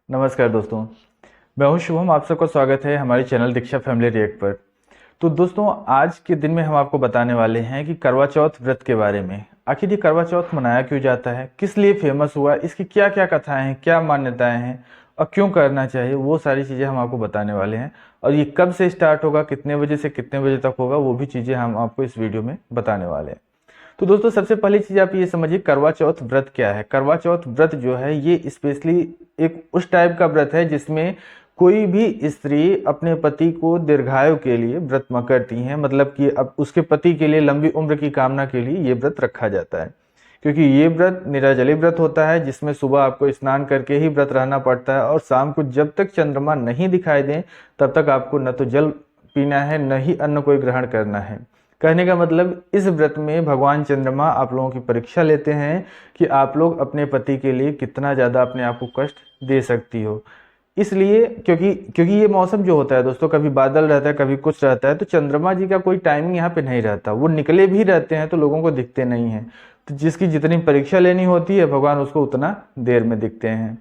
नमस्कार दोस्तों, मैं हूं शुभम। आप सबका स्वागत है हमारे चैनल दीक्षा फैमिली रिएक्ट पर। तो दोस्तों, आज के दिन में हम आपको बताने वाले हैं कि करवा चौथ व्रत के बारे में। आखिर ये करवा चौथ मनाया क्यों जाता है, किस लिए फेमस हुआ, इसकी क्या क्या कथाएं हैं, क्या मान्यताएं हैं और क्यों करना चाहिए, वो सारी चीज़ें हम आपको बताने वाले हैं। और ये कब से स्टार्ट होगा, कितने बजे से कितने बजे तक होगा, वो भी चीज़ें हम आपको इस वीडियो में बताने वाले हैं। तो दोस्तों, सबसे पहली चीज आप ये समझिए, करवा चौथ व्रत क्या है। करवा चौथ व्रत जो है ये स्पेशली एक उस टाइप का व्रत है जिसमें कोई भी स्त्री अपने पति को दीर्घायु के लिए व्रत करती हैं। मतलब कि अब उसके पति के लिए लंबी उम्र की कामना के लिए ये व्रत रखा जाता है। क्योंकि ये व्रत निराजली व्रत होता है जिसमें सुबह आपको स्नान करके ही व्रत रहना पड़ता है और शाम को जब तक चंद्रमा नहीं दिखाई दें तब तक आपको न तो जल पीना है न ही अन्न कोई ग्रहण करना है। कहने का मतलब, इस व्रत में भगवान चंद्रमा आप लोगों की परीक्षा लेते हैं कि आप लोग अपने पति के लिए कितना ज़्यादा अपने आप को कष्ट दे सकती हो। इसलिए क्योंकि क्योंकि ये मौसम जो होता है दोस्तों, कभी बादल रहता है कभी कुछ रहता है, तो चंद्रमा जी का कोई टाइमिंग यहाँ पे नहीं रहता। वो निकले भी रहते हैं तो लोगों को दिखते नहीं हैं। तो जिसकी जितनी परीक्षा लेनी होती है भगवान उसको उतना देर में दिखते हैं।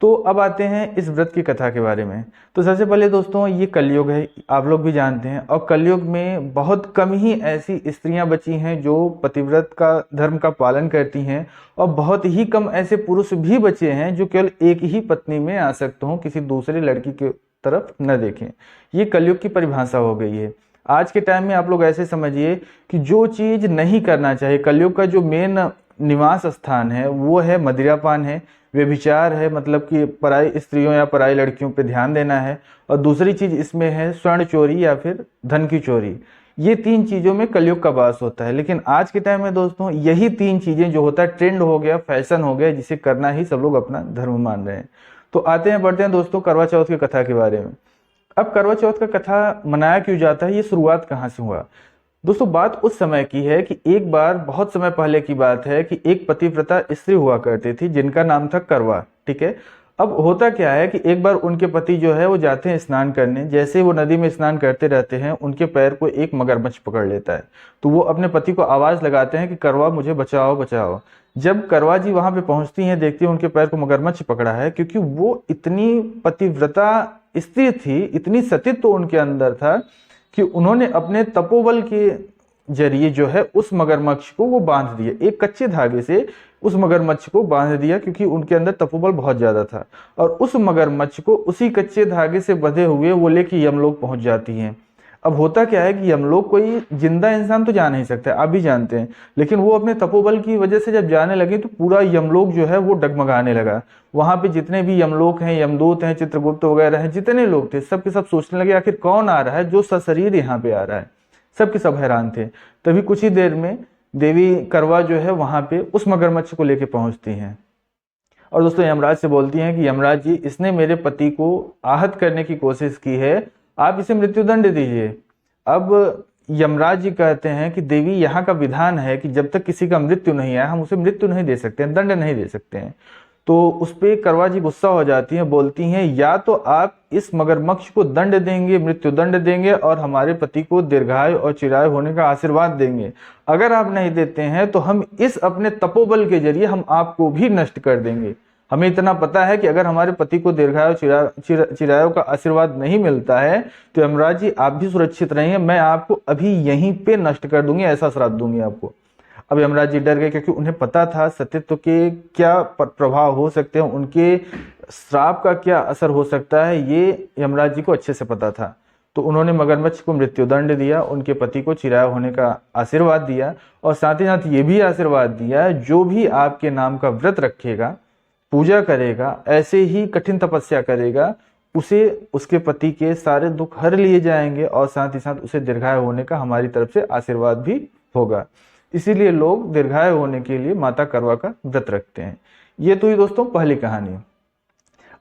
तो अब आते हैं इस व्रत की कथा के बारे में। तो सबसे पहले दोस्तों, ये कलयुग है, आप लोग भी जानते हैं। और कलयुग में बहुत कम ही ऐसी स्त्रियां बची हैं जो पतिव्रत का धर्म का पालन करती हैं, और बहुत ही कम ऐसे पुरुष भी बचे हैं जो केवल एक ही पत्नी में आसक्त हों, किसी दूसरे लड़की की तरफ न देखें। ये कलयुग की परिभाषा हो गई है। आज के टाइम में आप लोग ऐसे समझिए कि जो चीज नहीं करना चाहिए, कलयुग का जो मेन निवास स्थान है वो है मदिरापान है, व्यभिचार है, मतलब कि पराई स्त्रियों या पराई लड़कियों पे ध्यान देना है। और दूसरी चीज इसमें है स्वर्ण चोरी या फिर धन की चोरी। ये तीन चीजों में कलयुग का वास होता है। लेकिन आज के टाइम में दोस्तों, यही तीन चीजें जो होता है ट्रेंड हो गया, फैशन हो गया, जिसे करना ही सब लोग अपना धर्म मान रहे हैं। तो आते हैं, बढ़ते हैं दोस्तों करवा चौथ की कथा के बारे में। अब करवा चौथ का कथा मनाया क्यों जाता है, ये शुरुआत कहाँ से हुआ। दोस्तों, बात उस समय की है कि एक बार, बहुत समय पहले की बात है, कि एक पतिव्रता स्त्री हुआ करती थी जिनका नाम था करवा। ठीक है। अब होता क्या है कि एक बार उनके पति जो है वो जाते हैं स्नान करने। जैसे वो नदी में स्नान करते रहते हैं, उनके पैर को एक मगरमच्छ पकड़ लेता है। तो वो अपने पति को आवाज लगाते हैं कि करवा मुझे बचाओ बचाओ। जब करवा जी वहां पे पहुंचती हैं, देखती हैं उनके पैर को मगरमच्छ पकड़ा है। क्योंकि वो इतनी पतिव्रता स्त्री थी, इतनी सतीत्व तो उनके अंदर था कि उन्होंने अपने तपोबल के जरिए जो है उस मगरमच्छ को वो बांध दिया, एक कच्चे धागे से उस मगरमच्छ को बांध दिया, क्योंकि उनके अंदर तपोबल बहुत ज्यादा था। और उस मगरमच्छ को उसी कच्चे धागे से बंधे हुए वो लेके यमलोक पहुंच जाती हैं। अब होता क्या है कि यमलोक कोई जिंदा इंसान तो जा नहीं सकता, आप भी जानते हैं। लेकिन वो अपने तपोबल की वजह से जब जाने लगे तो पूरा यमलोक जो है वो डगमगाने लगा। वहां पे जितने भी यमलोक हैं, यमदूत हैं, चित्रगुप्त वगैरह हैं, जितने लोग थे सब के सब सोचने लगे आखिर कौन आ रहा है जो सशरीर यहाँ पे आ रहा है। सबके सब हैरान थे। तभी कुछ ही देर में देवी करवा जो है वहां पे उस मगरमच्छ को लेके पहुंचती हैं। और दोस्तों, यमराज से बोलती हैं कि यमराज जी, इसने मेरे पति को आहत करने की कोशिश की है, आप इसे मृत्युदंड दीजिए। अब यमराज जी कहते हैं कि देवी, यहाँ का विधान है कि जब तक किसी का मृत्यु नहीं आया हम उसे मृत्यु नहीं दे सकते हैं, दंड नहीं दे सकते हैं। तो उस पे करवा जी गुस्सा हो जाती हैं, बोलती हैं या तो आप इस मगरमच्छ को दंड देंगे, मृत्यु दंड देंगे और हमारे पति को दीर्घायु और चिरायु होने का आशीर्वाद देंगे। अगर आप नहीं देते हैं तो हम इस अपने तपोबल के जरिए हम आपको भी नष्ट कर देंगे। हमें इतना पता है कि अगर हमारे पति को दीर्घायु चिरायु का आशीर्वाद नहीं मिलता है तो यमराज जी आप भी सुरक्षित रहिए, मैं आपको अभी यहीं पे नष्ट कर दूंगी, ऐसा श्राप दूंगी आपको। अब यमराज जी डर गए, क्योंकि उन्हें पता था सतीत्व के क्या प्रभाव हो सकते हैं, उनके श्राप का क्या असर हो सकता है, ये यमराज जी को अच्छे से पता था। तो उन्होंने मगरमच्छ को मृत्युदंड दिया, उनके पति को चिरायु होने का आशीर्वाद दिया, और साथ ही साथ ये भी आशीर्वाद दिया जो भी आपके नाम का व्रत रखेगा, पूजा करेगा, ऐसे ही कठिन तपस्या करेगा, उसे उसके पति के सारे दुख हर लिए जाएंगे और साथ ही साथ उसे दीर्घायु होने का हमारी तरफ से आशीर्वाद भी होगा। इसीलिए लोग दीर्घायु होने के लिए माता करवा का व्रत रखते हैं। ये तो ही दोस्तों पहली कहानी।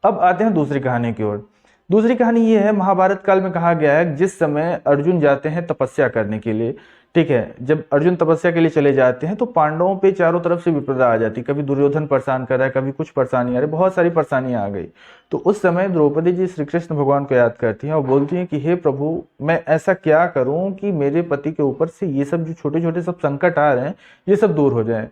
अब आते हैं दूसरी कहानी की ओर। दूसरी कहानी ये है, महाभारत काल में कहा गया है जिस समय अर्जुन जाते हैं तपस्या करने के लिए। ठीक है, जब अर्जुन तपस्या के लिए चले जाते हैं तो पांडवों पे चारों तरफ से विपदा आ जाती। कभी दुर्योधन परेशान कर रहा है, कभी कुछ परेशानी आ रही, बहुत सारी परेशानियां आ गई। तो उस समय द्रौपदी जी श्री कृष्ण भगवान को याद करती हैं और बोलती हैं कि हे प्रभु, मैं ऐसा क्या करूं कि मेरे पति के ऊपर से ये सब जो छोटे छोटे सब संकट आ रहे हैं ये सब दूर हो जाए।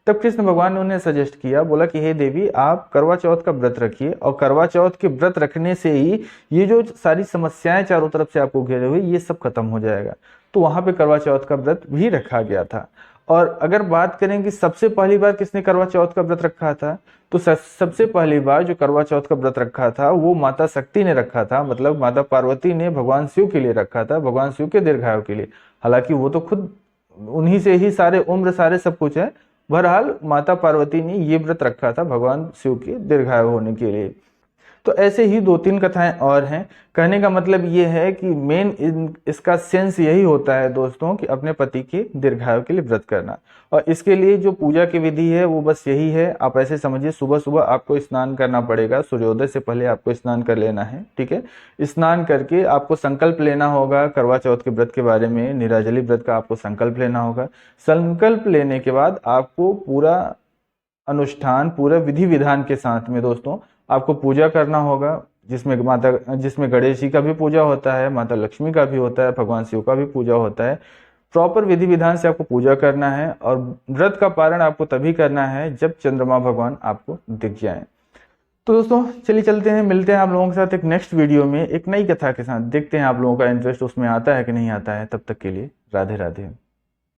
तब कृष्ण भगवान ने उन्हें सजेस्ट किया, बोला कि हे देवी आप करवा चौथ का व्रत रखिए, और करवा चौथ के व्रत रखने से ही ये जो सारी समस्याएं चारों तरफ से आपको घेरे हुए ये सब खत्म हो जाएगा। तो वहां पे करवा चौथ का व्रत भी रखा गया था। और अगर बात करें कि सबसे पहली बार किसने करवा चौथ का व्रत रखा था, तो सबसे पहली बार जो करवा चौथ का व्रत रखा था वो माता शक्ति ने रखा था, मतलब माता पार्वती ने भगवान शिव के लिए रखा था, भगवान शिव के दीर्घायु के लिए। हालांकि वो तो खुद उन्हीं से ही सारे उम्र सारे सब कुछ है, बहरहाल माता पार्वती ने ये व्रत रखा था भगवान शिव के दीर्घायु होने के लिए। तो ऐसे ही 2-3 कथाएं और हैं। कहने का मतलब ये है कि मेन इसका सेंस यही होता है दोस्तों कि अपने पति के दीर्घायु के लिए व्रत करना। और इसके लिए जो पूजा की विधि है वो बस यही है, आप ऐसे समझिए सुबह सुबह आपको स्नान करना पड़ेगा, सूर्योदय से पहले आपको स्नान कर लेना है, ठीक है। स्नान करके आपको संकल्प लेना होगा करवा चौथ के व्रत के बारे में, निराजली व्रत का आपको संकल्प लेना होगा। संकल्प लेने के बाद आपको पूरा अनुष्ठान, पूरा विधि विधान के साथ में दोस्तों आपको पूजा करना होगा, जिसमें गणेश जी का भी पूजा होता है, माता लक्ष्मी का भी होता है, भगवान शिव का भी पूजा होता है। प्रॉपर विधि विधान से आपको पूजा करना है, और व्रत का पारण आपको तभी करना है जब चंद्रमा भगवान आपको दिख जाए। तो दोस्तों चलिए चलते हैं, मिलते हैं आप लोगों के साथ एक नेक्स्ट वीडियो में एक नई कथा के साथ। देखते हैं आप लोगों का इंटरेस्ट उसमें आता है कि नहीं आता है। तब तक के लिए राधे राधे।